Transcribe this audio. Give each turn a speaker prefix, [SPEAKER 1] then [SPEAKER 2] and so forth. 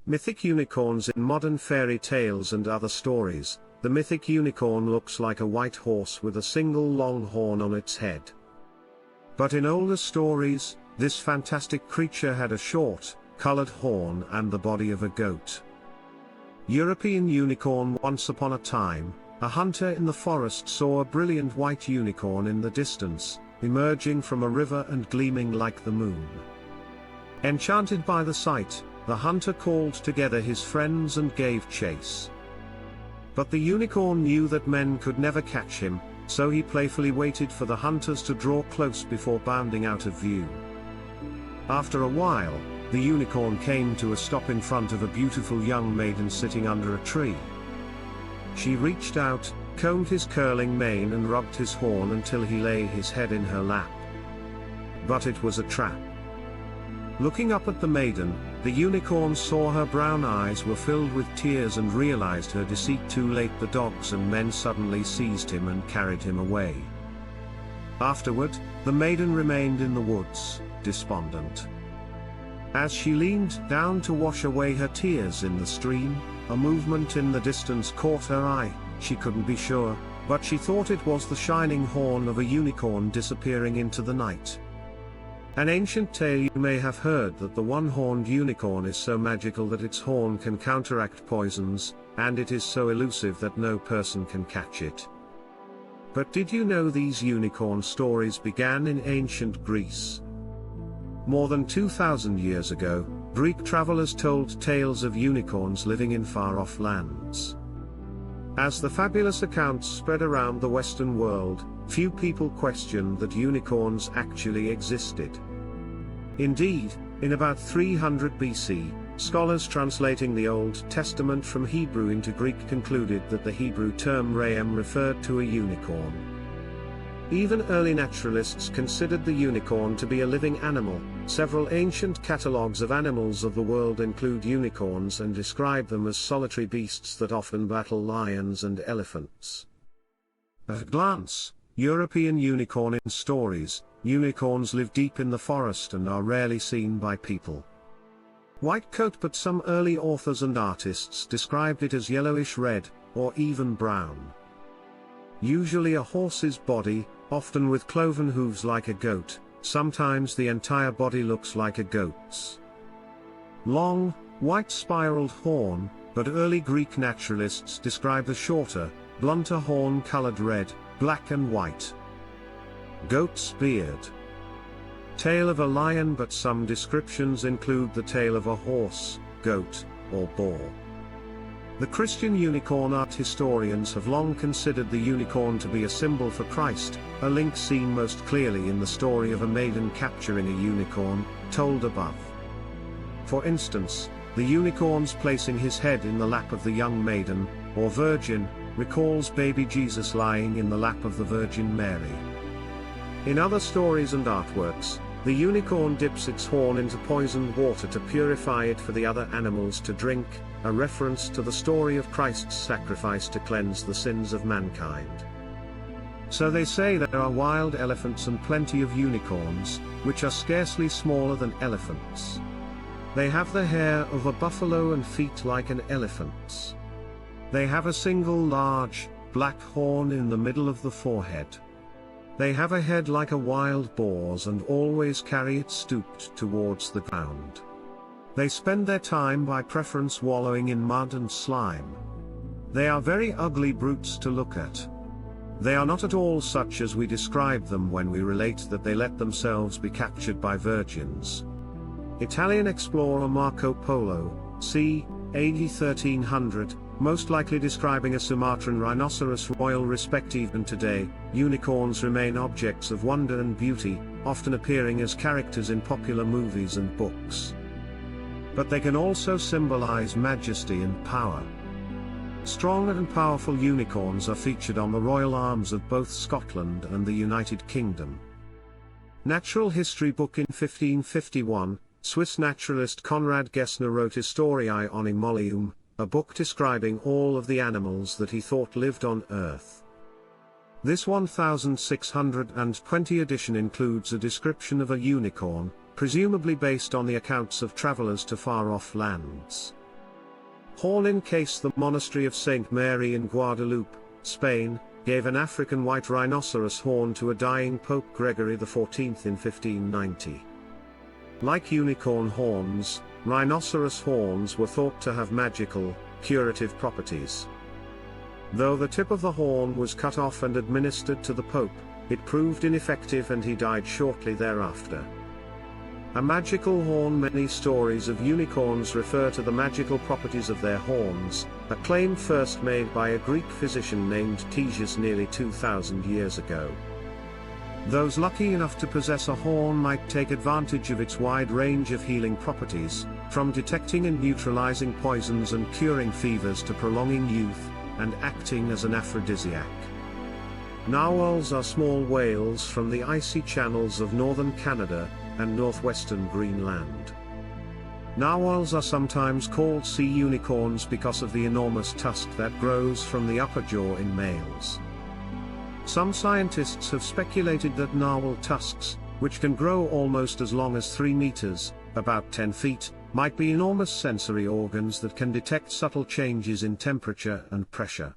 [SPEAKER 1] Mythic unicorns in modern fairy tales and other stories. The mythic unicorn looks like a white horse with a single long horn on its head. But in older stories, this fantastic creature had a short, colored horn and the body of a goat. European unicorn. Once upon a time, a hunter in the forest saw a brilliant white unicorn in the distance, emerging from a river and gleaming like the moon. Enchanted by the sight, the hunter called together his friends and gave chase. But the unicorn knew that men could never catch him, so he playfully waited for the hunters to draw close before bounding out of view. After a while, the unicorn came to a stop in front of a beautiful young maiden sitting under a tree. She reached out, combed his curling mane and rubbed his horn until he lay his head in her lap. But it was a trap. Looking up at the maiden, the unicorn saw her brown eyes were filled with tears and realized her deceit. Too late, the dogs and men suddenly seized him and carried him away. Afterward, the maiden remained in the woods, despondent. As she leaned down to wash away her tears in the stream, a movement in the distance caught her eye. She couldn't be sure, but she thought it was the shining horn of a unicorn disappearing into the night. An ancient tale. You may have heard that the one-horned unicorn is so magical that its horn can counteract poisons, and it is so elusive that no person can catch it. But did you know these unicorn stories began in ancient Greece? More than 2,000 years ago, Greek travelers told tales of unicorns living in far-off lands. As the fabulous accounts spread around the Western world, few people questioned that unicorns actually existed. Indeed, in about 300 BC, scholars translating the Old Testament from Hebrew into Greek concluded that the Hebrew term re'em referred to a unicorn. Even early naturalists considered the unicorn to be a living animal. Several ancient catalogues of animals of the world include unicorns and describe them as solitary beasts that often battle lions and elephants. At a glance, European unicorn. In stories, unicorns live deep in the forest and are rarely seen by people. White coat, but some early authors and artists described it as yellowish red, or even brown. Usually a horse's body, often with cloven hooves like a goat. Sometimes the entire body looks like a goat's. Long, white spiraled horn, but early Greek naturalists describe the shorter, blunter horn colored red, black and white. Goat's beard. Tail of a lion, but some descriptions include the tail of a horse, goat, or boar. The Christian unicorn. Art historians have long considered the unicorn to be a symbol for Christ, a link seen most clearly in the story of a maiden capturing a unicorn, told above. For instance, the unicorn's placing his head in the lap of the young maiden, or virgin, recalls baby Jesus lying in the lap of the Virgin Mary. In other stories and artworks, the unicorn dips its horn into poisoned water to purify it for the other animals to drink, a reference to the story of Christ's sacrifice to cleanse the sins of mankind. So they say there are wild elephants and plenty of unicorns, which are scarcely smaller than elephants. They have the hair of a buffalo and feet like an elephant's. They have a single large, black horn in the middle of the forehead. They have a head like a wild boar's and always carry it stooped towards the ground. They spend their time by preference wallowing in mud and slime. They are very ugly brutes to look at. They are not at all such as we describe them when we relate that they let themselves be captured by virgins. Italian explorer Marco Polo, c. AD 1300, most likely describing a Sumatran rhinoceros royal. Respect. Even today, unicorns remain objects of wonder and beauty, often appearing as characters in popular movies and books. But they can also symbolize majesty and power. Strong and powerful unicorns are featured on the royal arms of both Scotland and the United Kingdom. Natural history book. In 1551, Swiss naturalist Conrad Gessner wrote Historiae Animalium, a book describing all of the animals that he thought lived on Earth. This 1620 edition includes a description of a unicorn, presumably based on the accounts of travelers to far-off lands. Horn in case. The monastery of Saint Mary in Guadeloupe, Spain, gave an African white rhinoceros horn to a dying Pope Gregory XIV in 1590. Like unicorn horns, rhinoceros horns were thought to have magical, curative properties. Though the tip of the horn was cut off and administered to the Pope, it proved ineffective and he died shortly thereafter. A magical horn. Many stories of unicorns refer to the magical properties of their horns, a claim first made by a Greek physician named Ctesias nearly 2,000 years ago. Those lucky enough to possess a horn might take advantage of its wide range of healing properties, from detecting and neutralizing poisons and curing fevers to prolonging youth, and acting as an aphrodisiac. Narwhals are small whales from the icy channels of northern Canada and northwestern Greenland. Narwhals are sometimes called sea unicorns because of the enormous tusk that grows from the upper jaw in males. Some scientists have speculated that narwhal tusks, which can grow almost as long as 3 meters, about 10 feet, might be enormous sensory organs that can detect subtle changes in temperature and pressure.